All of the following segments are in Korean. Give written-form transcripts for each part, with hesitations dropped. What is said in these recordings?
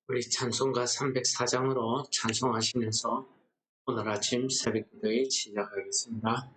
우리 찬송가 304장으로 찬송하시면서 오늘 아침 새벽기도에 시작하겠습니다.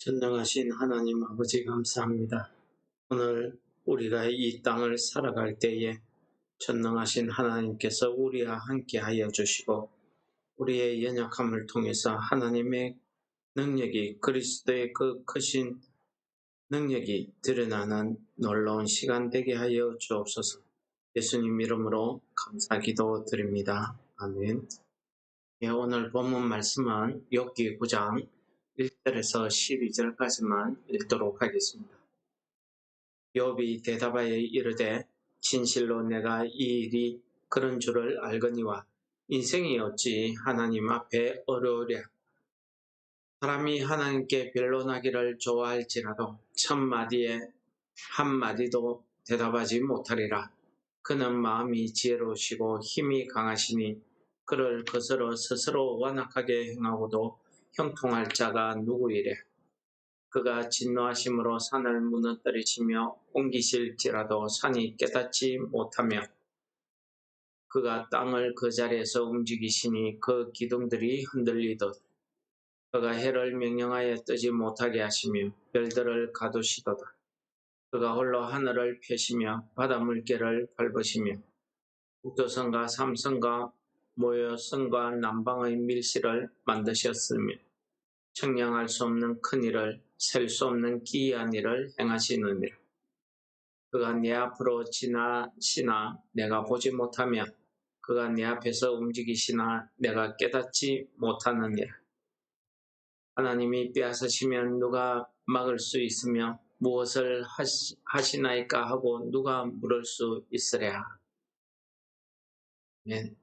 전능하신 하나님 아버지 감사합니다. 오늘 우리가 이 땅을 살아갈 때에 전능하신 하나님께서 우리와 함께 하여 주시고 우리의 연약함을 통해서 하나님의 능력이 그리스도의 그 크신 능력이 드러나는 놀라운 시간 되게 하여 주옵소서. 예수님 이름으로 감사 기도 드립니다. 아멘. 오늘 본문 말씀은 욥기 9장 1절에서 12절까지만 읽도록 하겠습니다. 욥이 대답하여 이르되 진실로 내가 이 일이 그런 줄을 알거니와 인생이 어찌 하나님 앞에 어려우랴. 사람이 하나님께 변론하기를 좋아할지라도 천마디에 한마디도 대답하지 못하리라. 그는 마음이 지혜로우시고 힘이 강하시니 그를 거스러 스스로 완악하게 행하고도 형통할 자가 누구이랴. 그가 진노하심으로 산을 무너뜨리시며 옮기실지라도 산이 깨닫지 못하며 그가 땅을 그 자리에서 움직이시니 그 기둥들이 흔들리듯 그가 해를 명령하여 뜨지 못하게 하시며 별들을 가두시도다. 그가 홀로 하늘을 펴시며 바다 물결을 밟으시며 북두성과 삼성과 모여 성과 남방의 밀실을 만드셨으며 청량할 수 없는 큰 일을 셀 수 없는 기이한 일을 행하시느니라. 그가 내 앞으로 지나시나 내가 보지 못하며 그가 내 앞에서 움직이시나 내가 깨닫지 못하느니라. 하나님이 빼앗으시면 누가 막을 수 있으며 무엇을 하시나이까 하고 누가 물을 수 있으랴. 네.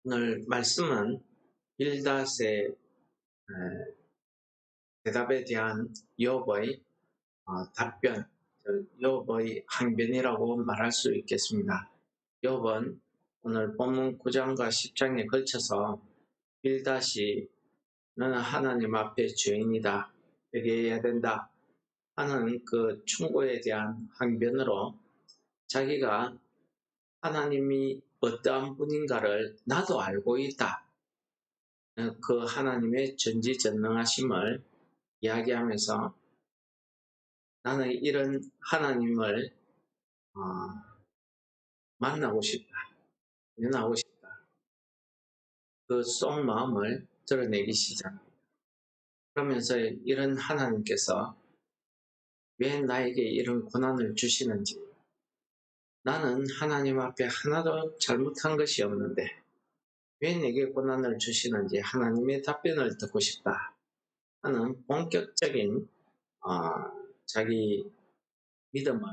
오늘 말씀은 빌닷의 대답에 대한 욥의 답변, 욥의 항변이라고 말할 수 있겠습니다. 욥은 오늘 본문 9장과 10장에 걸쳐서 빌닷이 너는 하나님 앞에 죄인이다, 회개해야 된다 하는 그 충고에 대한 항변으로 자기가 하나님이 어떠한 분인가를 나도 알고 있다, 그 하나님의 전지전능하심을 이야기하면서 나는 이런 하나님을 만나고 싶다, 연하고 싶다, 그 속마음을 드러내기 시작합니다. 그러면서 이런 하나님께서 왜 나에게 이런 고난을 주시는지, 나는 하나님 앞에 하나도 잘못한 것이 없는데 왜 내게 고난을 주시는지 하나님의 답변을 듣고 싶다 하는 본격적인 자기 믿음을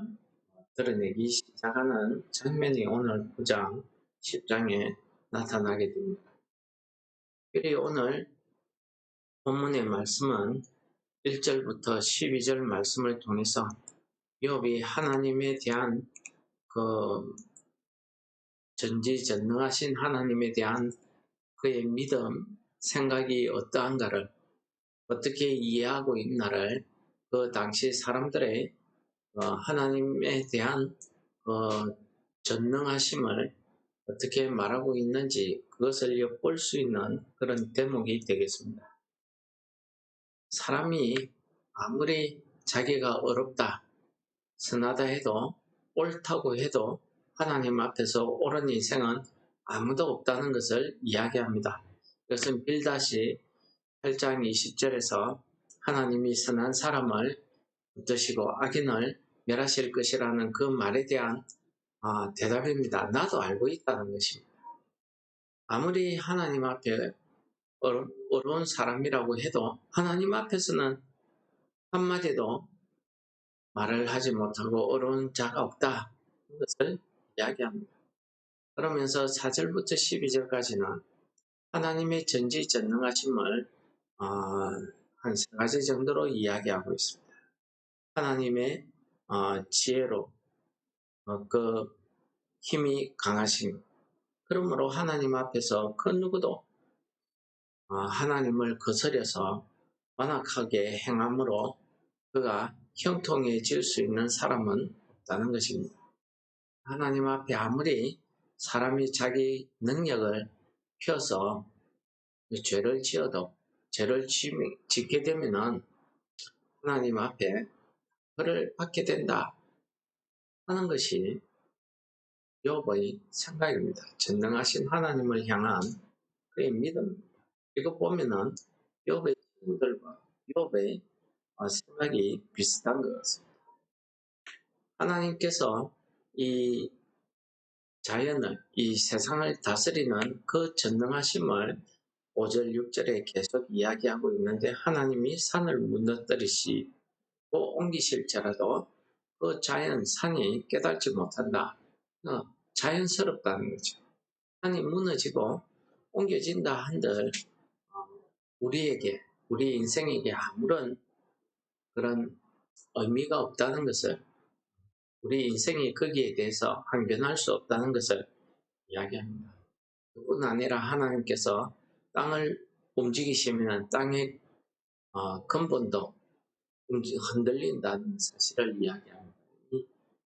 드러내기 시작하는 장면이 오늘 9장 10장에 나타나게 됩니다. 그리고 오늘 본문의 말씀은 1절부터 12절 말씀을 통해서 욥이 하나님에 대한 그 전지전능하신 하나님에 대한 그의 믿음, 생각이 어떠한가를, 어떻게 이해하고 있나를 그 당시 사람들의 하나님에 대한 전능하심을 어떻게 말하고 있는지 그것을 엿볼 수 있는 그런 대목이 되겠습니다. 사람이 아무리 자기가 어렵다, 선하다 해도, 옳다고 해도 하나님 앞에서 옳은 인생은 아무도 없다는 것을 이야기합니다. 이것은 빌닷이 8장 20절에서 하나님이 선한 사람을 붙드시고 악인을 멸하실 것이라는 그 말에 대한 대답입니다. 나도 알고 있다는 것입니다. 아무리 하나님 앞에 어려운 사람이라고 해도 하나님 앞에서는 한마디도 말을 하지 못하고 어려운 자가 없다, 것을 이야기합니다. 그러면서 4절부터 12절까지는 하나님의 전지전능하심을 한 세 가지 정도로 이야기하고 있습니다. 하나님의 지혜로 그 힘이 강하심, 그러므로 하나님 앞에서 그 누구도 하나님을 거스려서 완악하게 행함으로 그가 형통해질 수 있는 사람은 없다는 것입니다. 하나님 앞에 아무리 사람이 자기 능력을 펴서 죄를 지어도, 죄를 짓게 되면은 하나님 앞에 벌을 받게 된다 하는 것이 욥의 생각입니다. 전능하신 하나님을 향한 그의 믿음입니다. 이거 보면은 욥의 친구들과 욥의 생각이 비슷한 것 같습니다. 하나님께서 이 자연을, 이 세상을 다스리는 그 전능하심을 5절, 6절에 계속 이야기하고 있는데 하나님이 산을 무너뜨리시고 옮기실지라도 그 자연, 산이 깨닫지 못한다. 자연스럽다는 거죠. 산이 무너지고 옮겨진다 한들 우리 인생에게 아무런 그런 의미가 없다는 것을, 우리 인생이 거기에 대해서 항변할 수 없다는 것을 이야기합니다. 뿐 아니라 하나님께서 땅을 움직이시면 땅의 근본도 흔들린다는 사실을 이야기합니다.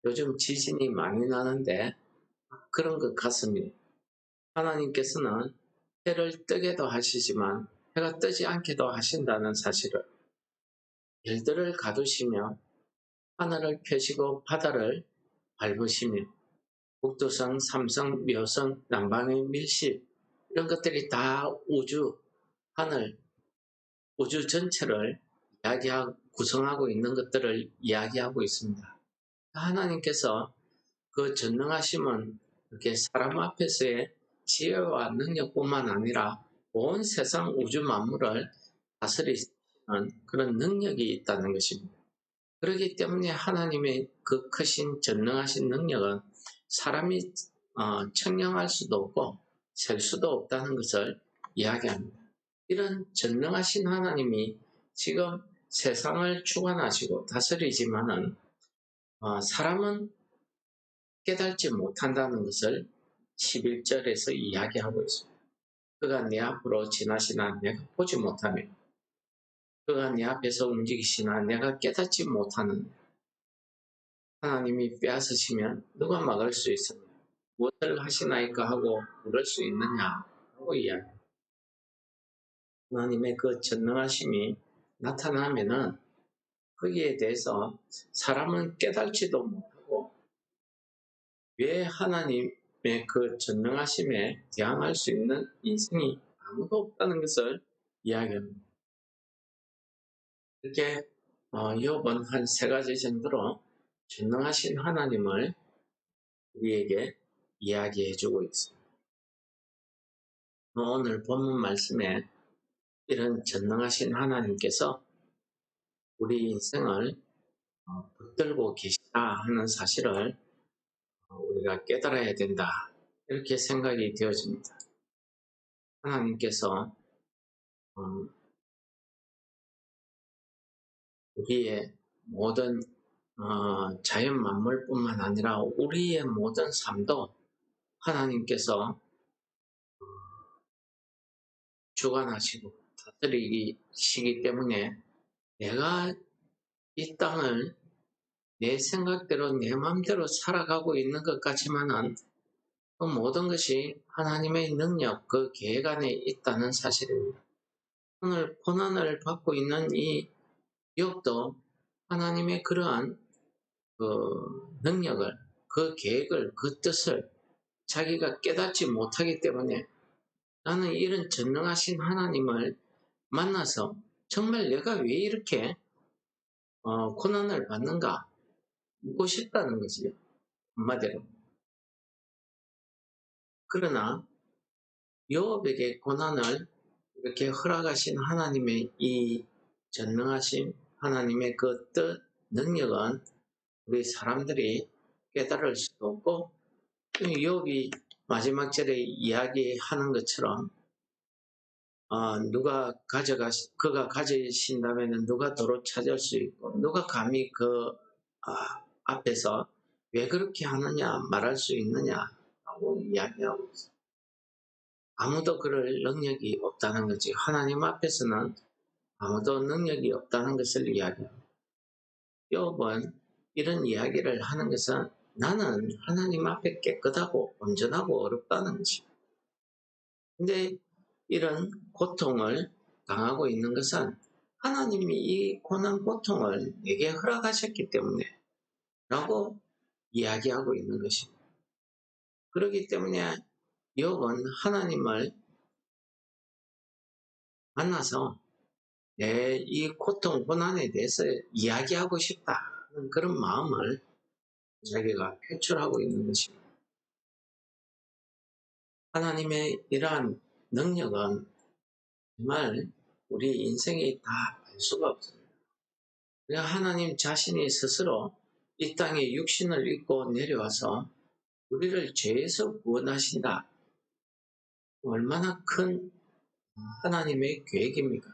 요즘 지진이 많이 나는데 그런 것 같습니다. 하나님께서는 해를 뜨게도 하시지만 해가 뜨지 않게도 하신다는 사실을, 일들을 가두시며 하늘을 펴시고 바다를 밟으시며 북두성, 삼성, 묘성, 남방의 밀실 이런 것들이 다 우주, 하늘, 우주 전체를 이야기하고 구성하고 있는 것들을 이야기하고 있습니다. 하나님께서 그 전능하심은 이렇게 사람 앞에서의 지혜와 능력뿐만 아니라 온 세상 우주 만물을 다스리는 그런 능력이 있다는 것입니다. 그렇기 때문에 하나님의 그 크신 전능하신 능력은 사람이 측량할 수도 없고 셀 수도 없다는 것을 이야기합니다. 이런 전능하신 하나님이 지금 세상을 주관하시고 다스리지만은 사람은 깨닫지 못한다는 것을 11절에서 이야기하고 있습니다. 그가 내 앞으로 지나시나 내가 보지 못하며 그가 내 앞에서 움직이시나 내가 깨닫지 못하는 하나님이 빼앗으시면 누가 막을 수 있으며 무엇을 하시나이까 하고 물을 수 있느냐 하고 이야기합니다. 하나님의 그 전능하심이 나타나면은 거기에 대해서 사람은 깨닫지도 못하고 왜 하나님의 그 전능하심에 대항할 수 있는 인생이 아무도 없다는 것을 이야기합니다. 이렇게 욥은 한 3가지 정도로 전능하신 하나님을 우리에게 이야기해주고 있습니다. 오늘 본문 말씀에 이런 전능하신 하나님께서 우리 인생을 붙들고 계시다 하는 사실을 우리가 깨달아야 된다. 이렇게 생각이 되어집니다. 하나님께서 우리의 모든 자연 만물뿐만 아니라 우리의 모든 삶도 하나님께서 주관하시고 다스리시기 때문에 내가 이 땅을 내 생각대로 내 마음대로 살아가고 있는 것 같지만은 그 모든 것이 하나님의 능력, 그 계획 안에 있다는 사실입니다. 오늘 고난을 받고 있는 이 욥도 하나님의 그러한 그 능력을, 그 계획을, 그 뜻을 자기가 깨닫지 못하기 때문에 나는 이런 전능하신 하나님을 만나서 정말 내가 왜 이렇게 고난을 받는가 묻고 싶다는 것이요. 한마디로. 그러나 욥에게 고난을 이렇게 허락하신 하나님의 이 전능하신 하나님의 그 뜻, 능력은 우리 사람들이 깨달을 수도 없고 욥이 마지막 절에 이야기하는 것처럼 그가 가지신다면 누가 도로 찾을 수 있고 누가 감히 그 앞에서 왜 그렇게 하느냐 말할 수 있느냐라고 이야기하고 있습니다. 아무도 그럴 능력이 없다는 거지. 하나님 앞에서는 아무도 능력이 없다는 것을 이야기합니다. 욥은 이런 이야기를 하는 것은 나는 하나님 앞에 깨끗하고 온전하고 어렵다는 것입니다. 근데 이런 고통을 당하고 있는 것은 하나님이 이 고난 고통을 내게 허락하셨기 때문에 라고 이야기하고 있는 것입니다. 그렇기 때문에 욥은 하나님을 만나서 내 이 고통 고난에 대해서 이야기하고 싶다는 그런 마음을 자기가 표출하고 있는 것입니다. 하나님의 이러한 능력은 정말 우리 인생이 다 알 수가 없습니다. 하나님 자신이 스스로 이 땅에 육신을 입고 내려와서 우리를 죄에서 구원하신다. 얼마나 큰 하나님의 계획입니까?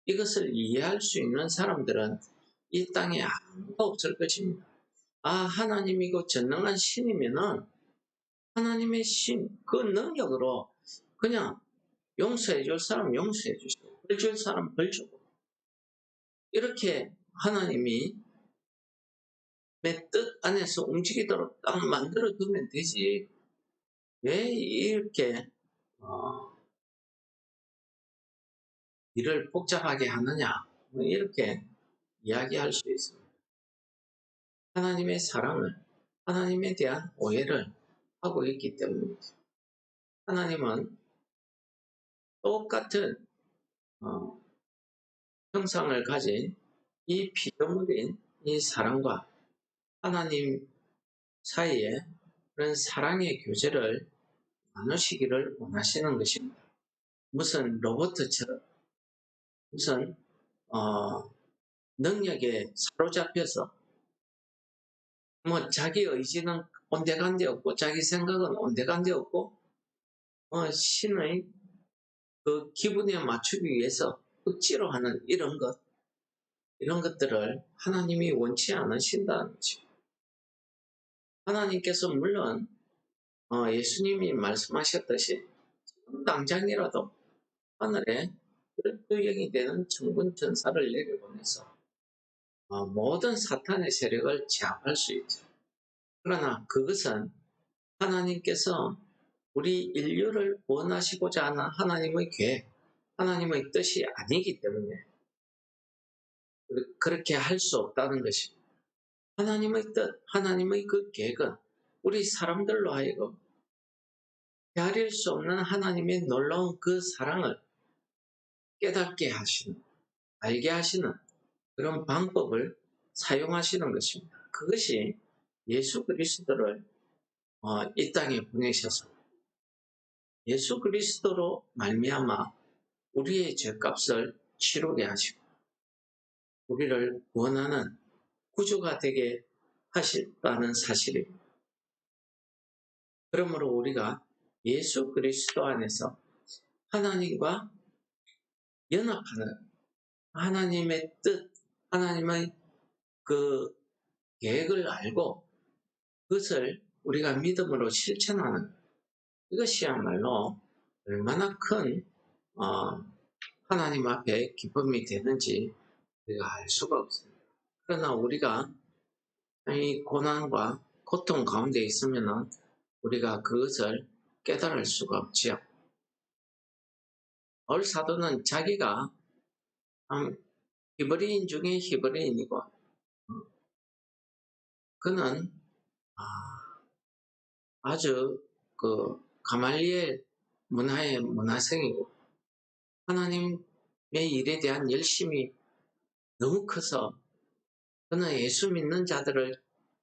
이것을 이해할 수 있는 사람들은 이 땅에 아무도 없을 것입니다. 하나님이고 전능한 신이면은 하나님의 신, 그 능력으로 그냥 용서해 줄 사람 용서해 주시고 벌 줄 사람 벌 주고 이렇게 하나님이 내 뜻 안에서 움직이도록 딱 만들어 두면 되지. 왜 이렇게 일을 복잡하게 하느냐 이렇게 이야기할 수 있습니다. 하나님의 사랑을, 하나님에 대한 오해를 하고 있기 때문이죠. 하나님은 똑같은 어, 형상을 가진 이 피조물인 이 사람과 하나님 사이에 그런 사랑의 교제를 나누시기를 원하시는 것입니다. 무슨 로봇처럼 무슨 능력에 사로잡혀서 뭐 자기 의지는 온데간데 없고 자기 생각은 온데간데 없고 신의 그 기분에 맞추기 위해서 억지로 하는 이런 것들을 하나님이 원치 않으신다는 거죠. 하나님께서 물론 예수님이 말씀하셨듯이 당장이라도 하늘에 12영이 되는 천군 천사를 내려보내서 모든 사탄의 세력을 제압할 수 있죠. 그러나 그것은 하나님께서 우리 인류를 원하시고자 하는 하나님의 계획, 하나님의 뜻이 아니기 때문에 그렇게 할 수 없다는 것입니다. 하나님의 뜻, 하나님의 그 계획은 우리 사람들로 하여금 헤아릴 수 없는 하나님의 놀라운 그 사랑을 깨닫게 하시는, 알게 하시는 그런 방법을 사용하시는 것입니다. 그것이 예수 그리스도를 이 땅에 보내셔서 예수 그리스도로 말미암아 우리의 죄값을 치르게 하시고 우리를 원하는 구주가 되게 하셨다는 사실입니다. 그러므로 우리가 예수 그리스도 안에서 하나님과 연합하는 하나님의 뜻, 하나님의 그 계획을 알고 그것을 우리가 믿음으로 실천하는 이것이야말로 얼마나 큰 하나님 앞에 기쁨이 되는지 우리가 알 수가 없습니다. 그러나 우리가 이 고난과 고통 가운데 있으면 우리가 그것을 깨달을 수가 없지요. 바울 사도는 자기가 참 히브리인 중에 히브리인이고 그는 아주 그 가말리엘 문화의 문화생이고 하나님의 일에 대한 열심이 너무 커서 그는 예수 믿는 자들을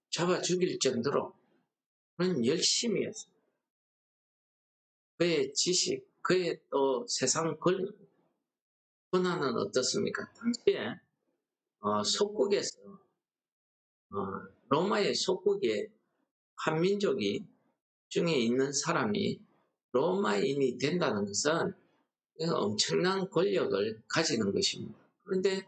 잡아 죽일 정도로 그런 열심이었어요. 그의 지식, 그의 또 세상 권한은 어떻습니까? 당시에 속국에서 로마의 속국에 한민족이 중에 있는 사람이 로마인이 된다는 것은 엄청난 권력을 가지는 것입니다. 그런데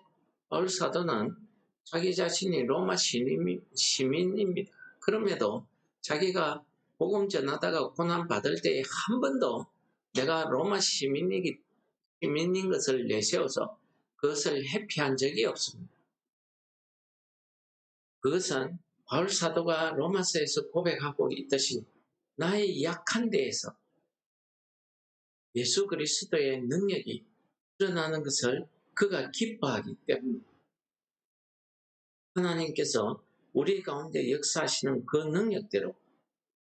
바울 사도는 자기 자신이 로마 시민입니다. 그럼에도 자기가 복음 전하다가 고난 받을 때에 한 번도 내가 로마 시민인 것을 내세워서 그것을 회피한 적이 없습니다. 그것은 바울 사도가 로마서에서 고백하고 있듯이 나의 약한 데에서 예수 그리스도의 능력이 드러나는 것을 그가 기뻐하기 때문에 하나님께서 우리 가운데 역사하시는 그 능력대로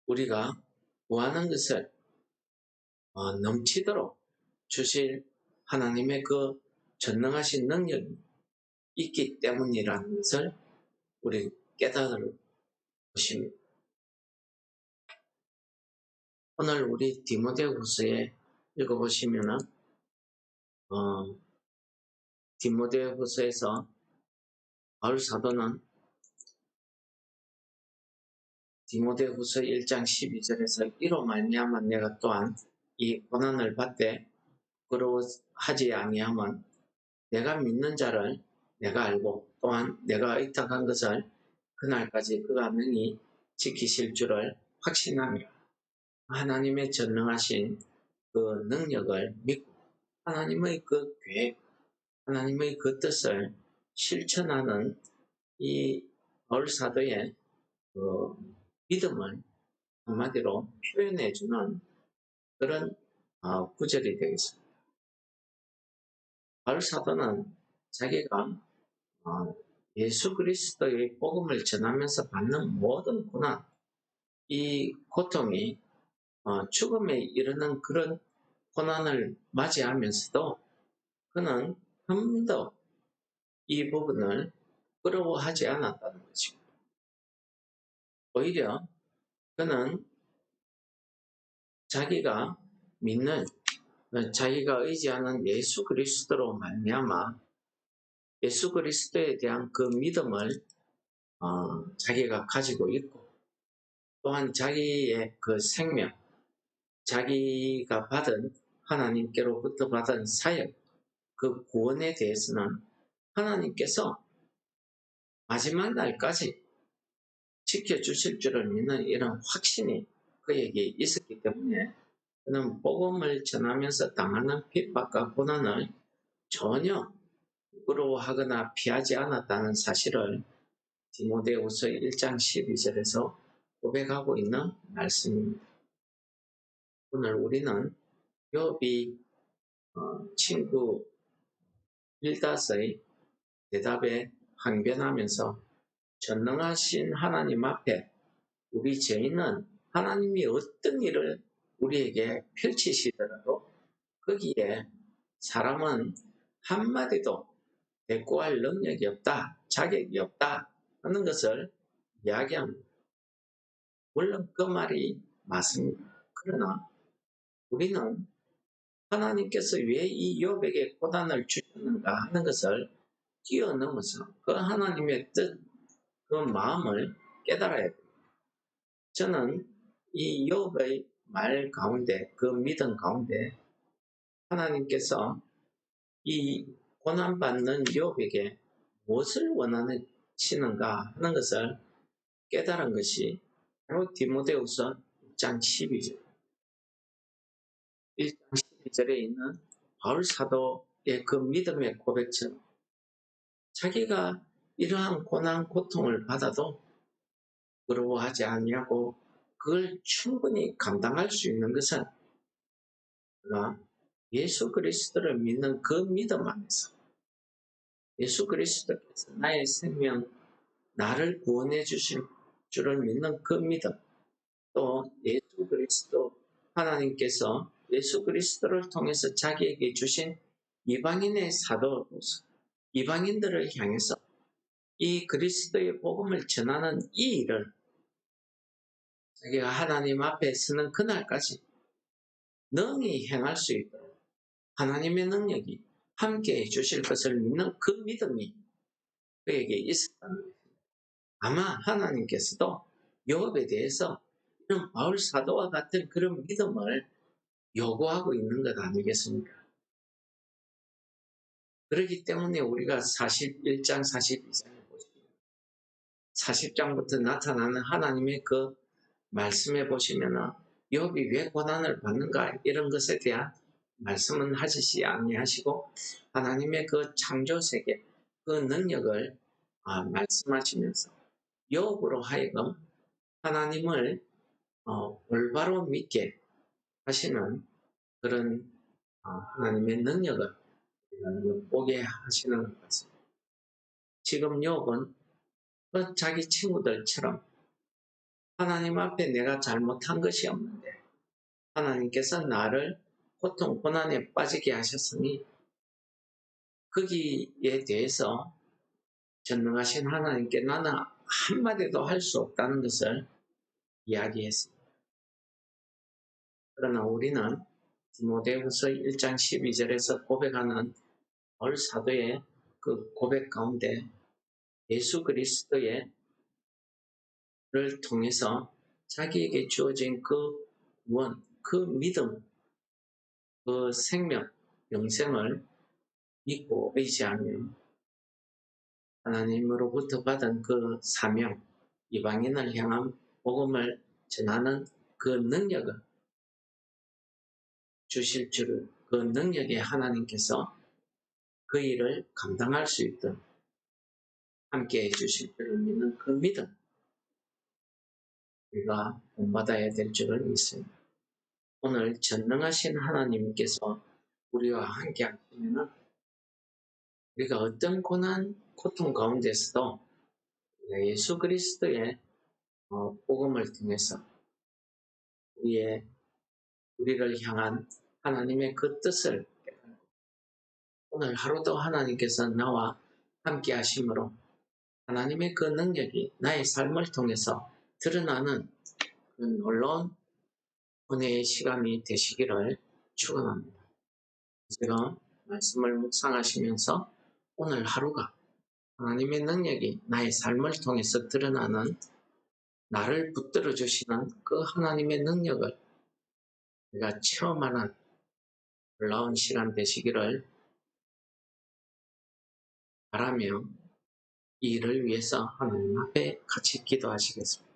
우리가 구하는 것을 넘치도록 주실 하나님의 그 전능하신 능력이 있기 때문이라는 것을 우리 깨달을 것입니다. 오늘 우리 디모데후서에 읽어보시면은 디모데후서에서 바울 사도는 디모데후서 1장 12절에서 이로 말미암아 내가 또한 이 고난을 받되 부끄러워하지 아니함은 내가 믿는 자를 내가 알고 또한 내가 의탁한 것을 그날까지 그가 능히 지키실 줄을 확신하며 하나님의 전능하신 그 능력을 믿고 하나님의 그 계획, 하나님의 그 뜻을 실천하는 이 바울 사도의 그 믿음을 한마디로 표현해주는 그런 구절이 되겠습니다. 바울 사도는 자기가 예수 그리스도의 복음을 전하면서 받는 모든 고난, 이 고통이 죽음에 이르는 그런 고난을 맞이하면서도 그는 한 번도 이 부분을 부러워하지 않았다는 것이고, 오히려 그는 자기가 믿는, 자기가 의지하는 예수 그리스도로 말미암아 예수 그리스도에 대한 그 믿음을 자기가 가지고 있고, 또한 자기의 그 생명, 자기가 받은 하나님께로부터 받은 사역, 그 구원에 대해서는 하나님께서 마지막 날까지 지켜주실 줄을 믿는 이런 확신이 그에게 있었기 때문에 그는 복음을 전하면서 당하는 핍박과 고난을 전혀 부러워하거나 피하지 않았다는 사실을 디모데후서 1장 12절에서 고백하고 있는 말씀입니다. 오늘 우리는 욥이 친구 빌닷의 대답에 항변하면서 전능하신 하나님 앞에 우리 죄인은 하나님이 어떤 일을 우리에게 펼치시더라도 거기에 사람은 한마디도 대꾸할 능력이 없다, 자격이 없다 하는 것을 이야기합니다. 물론 그 말이 맞습니다. 그러나 우리는 하나님께서 왜 이 욥에게 고난을 주셨는가 하는 것을 뛰어넘어서 그 하나님의 뜻, 그 마음을 깨달아야 됩니다. 저는 이 욥의 말 가운데, 그 믿음 가운데 하나님께서 이 고난받는 욥에게 무엇을 원하시는가 하는 것을 깨달은 것이 바로 디모데후서 1장 12절. 1장 12절에 있는 바울 사도의 그 믿음의 고백처럼 자기가 이러한 고난, 고통을 받아도 부러워하지 아니하고 그걸 충분히 감당할 수 있는 것은 그가 예수 그리스도를 믿는 그 믿음 안에서 예수 그리스도께서 나의 생명, 나를 구원해 주실 줄을 믿는 그 믿음, 또 예수 그리스도 하나님께서 예수 그리스도를 통해서 자기에게 주신 이방인의 사도로서 이방인들을 향해서 이 그리스도의 복음을 전하는 이 일을 자기가 하나님 앞에 서는 그날까지 능히 행할 수 있도록 하나님의 능력이 함께 해주실 것을 믿는 그 믿음이 그에게 있었다는 거예요. 아마 하나님께서도 욥에 대해서 이런 바울 사도와 같은 그런 믿음을 요구하고 있는 것 아니겠습니까? 그렇기 때문에 우리가 41장, 42장을 보시면 40장부터 나타나는 하나님의 그 말씀에 보시면은 욥이 왜 고난을 받는가 이런 것에 대한 말씀은 하시지 아니하시고 하나님의 그 창조 세계 그 능력을 말씀하시면서 욥으로 하여금 하나님을 올바로 믿게 하시는 그런 하나님의 능력을 보게 하시는 것 같습니다. 지금 욥은 자기 친구들처럼 하나님 앞에 내가 잘못한 것이 없는데 하나님께서 나를 고통, 고난에 빠지게 하셨으니 거기에 대해서 전능하신 하나님께 나는 한마디도 할 수 없다는 것을 이야기했습니다. 그러나 우리는 디모데후서 1장 12절에서 고백하는 바울 사도의 그 고백 가운데 예수 그리스도의 를 통해서 자기에게 주어진 그 구원, 그 믿음, 그 생명, 영생을 믿고 의지하며 하나님으로부터 받은 그 사명, 이방인을 향한 복음을 전하는 그 능력을 주실 줄을, 그 능력에 하나님께서 그 일을 감당할 수 있도록 함께 해주실 줄을 믿는 그 믿음, 우리가 본받아야 될 줄을 믿습니다. 오늘 전능하신 하나님께서 우리와 함께 하시면 우리가 어떤 고난, 고통 가운데서도 예수 그리스도의 복음을 통해서 우리를 향한 하나님의 그 뜻을 오늘 하루도 하나님께서 나와 함께 하심으로 하나님의 그 능력이 나의 삶을 통해서 드러나는 그 놀라운 은혜의 시간이 되시기를 축원합니다. 지금 말씀을 묵상하시면서 오늘 하루가 하나님의 능력이 나의 삶을 통해서 드러나는 나를 붙들어 주시는 그 하나님의 능력을 우리가 체험하는 놀라운 시간 되시기를 바라며 이 일을 위해서 하나님 앞에 같이 기도하시겠습니다.